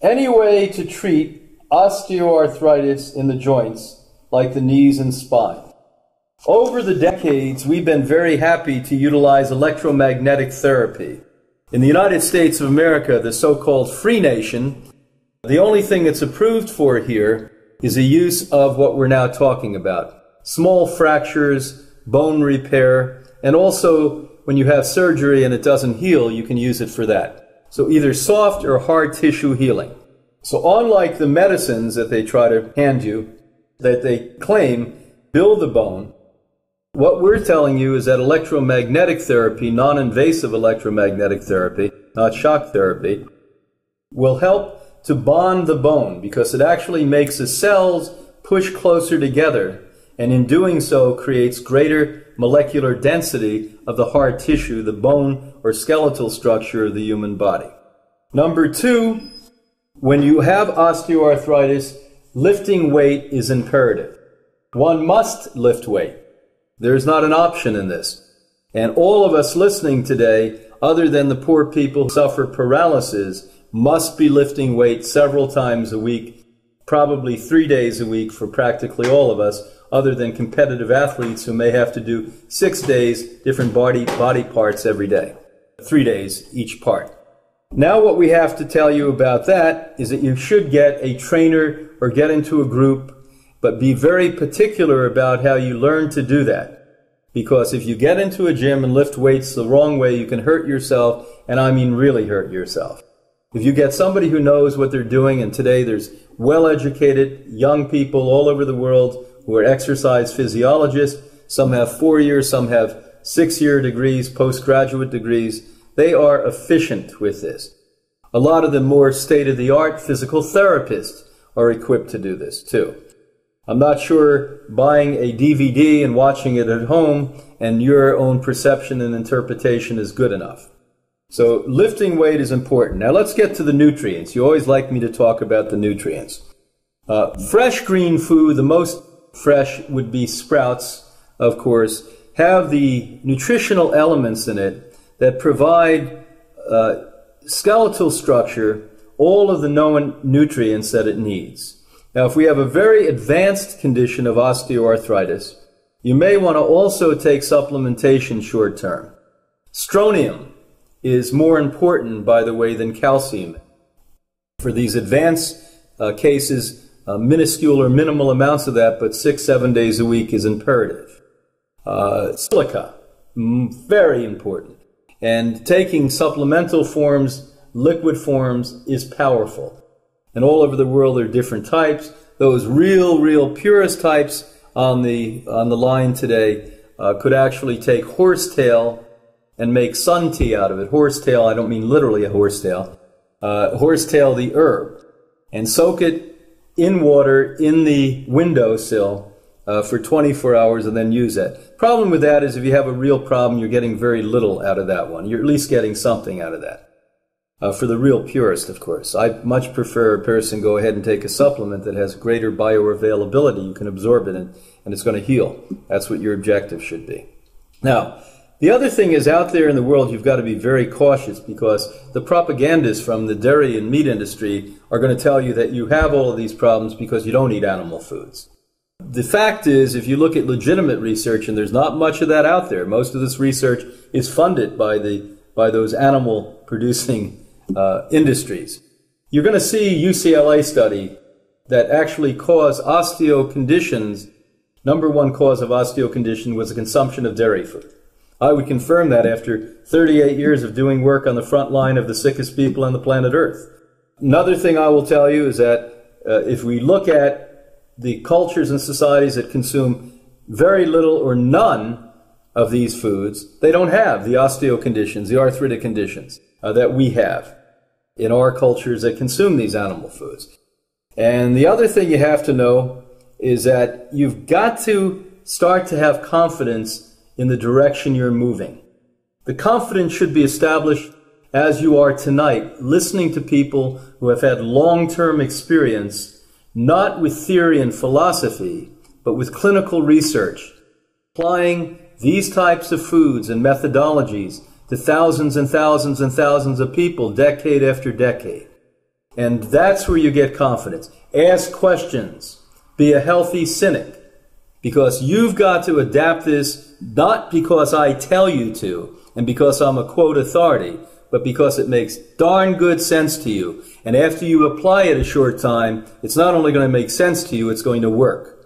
Any way to treat osteoarthritis in the joints, like the knees and spine. Over the decades, we've been very happy to utilize electromagnetic therapy. In the United States of America, the so-called free nation, the only thing it's approved for here is the use of what we're now talking about. Small fractures, bone repair, and also when you have surgery and it doesn't heal, you can use it for that. So either soft or hard tissue healing. So unlike the medicines that they try to hand you, that they claim build the bone, what we're telling you is that electromagnetic therapy, non-invasive electromagnetic therapy, not shock therapy, will help to bond the bone because it actually makes the cells push closer together, and in doing so creates greater molecular density of the hard tissue, the bone or skeletal structure of the human body. Number two, when you have osteoarthritis, lifting weight is imperative. One must lift weight. There's not an option in this. And all of us listening today, other than the poor people who suffer paralysis, must be lifting weight several times a week, probably 3 days a week for practically all of us, other than competitive athletes who may have to do 6 days, different body parts every day, 3 days each part. Now what we have to tell you about that is that you should get a trainer or get into a group, but be very particular about how you learn to do that. Because if you get into a gym and lift weights the wrong way, you can hurt yourself, and I mean really hurt yourself. If you get somebody who knows what they're doing, and today there's well-educated young people all over the world who are exercise physiologists, some have 4 years, some have 6-year degrees, postgraduate degrees. They are efficient with this. A lot of the more state-of-the-art physical therapists are equipped to do this too. I'm not sure buying a DVD and watching it at home and your own perception and interpretation is good enough. So lifting weight is important. Now let's get to the nutrients. You always like me to talk about the nutrients. Fresh green food, the most fresh would be sprouts, of course, have the nutritional elements in it that provide skeletal structure, all of the known nutrients that it needs. Now, if we have a very advanced condition of osteoarthritis, you may want to also take supplementation short term. Strontium is more important, by the way, than calcium. For these advanced cases, minuscule or minimal amounts of that, but 6-7 days a week is imperative. Silica, very important. And taking supplemental forms, liquid forms, is powerful. And all over the world there are different types. Those real purest types on the line today could actually take horsetail and make sun tea out of it. Horsetail, I don't mean literally a horsetail. Horsetail, the herb, and soak it in water in the windowsill for 24 hours and then use it. Problem with that is if you have a real problem, you're getting very little out of that one. You're at least getting something out of that. For the real purist, of course. I much prefer a person go ahead and take a supplement that has greater bioavailability. You can absorb it and it's going to heal. That's what your objective should be. Now, the other thing is out there in the world, you've got to be very cautious because the propagandists from the dairy and meat industry are going to tell you that you have all of these problems because you don't eat animal foods. The fact is, if you look at legitimate research, and there's not much of that out there, most of this research is funded by those animal-producing industries. You're going to see UCLA study that actually caused osteo conditions. Number one cause of osteo condition was the consumption of dairy food. I would confirm that after 38 years of doing work on the front line of the sickest people on the planet Earth. Another thing I will tell you is that if we look at the cultures and societies that consume very little or none of these foods, they don't have the osteo conditions, the arthritic conditions that we have in our cultures that consume these animal foods. And the other thing you have to know is that you've got to start to have confidence in the direction you're moving. The confidence should be established as you are tonight, listening to people who have had long-term experience, not with theory and philosophy, but with clinical research, applying these types of foods and methodologies to thousands and thousands and thousands of people, decade after decade. And that's where you get confidence. Ask questions. Be a healthy cynic. Because you've got to adapt this not because I tell you to and because I'm a quote authority, but because it makes darn good sense to you. And after you apply it a short time, it's not only going to make sense to you, it's going to work.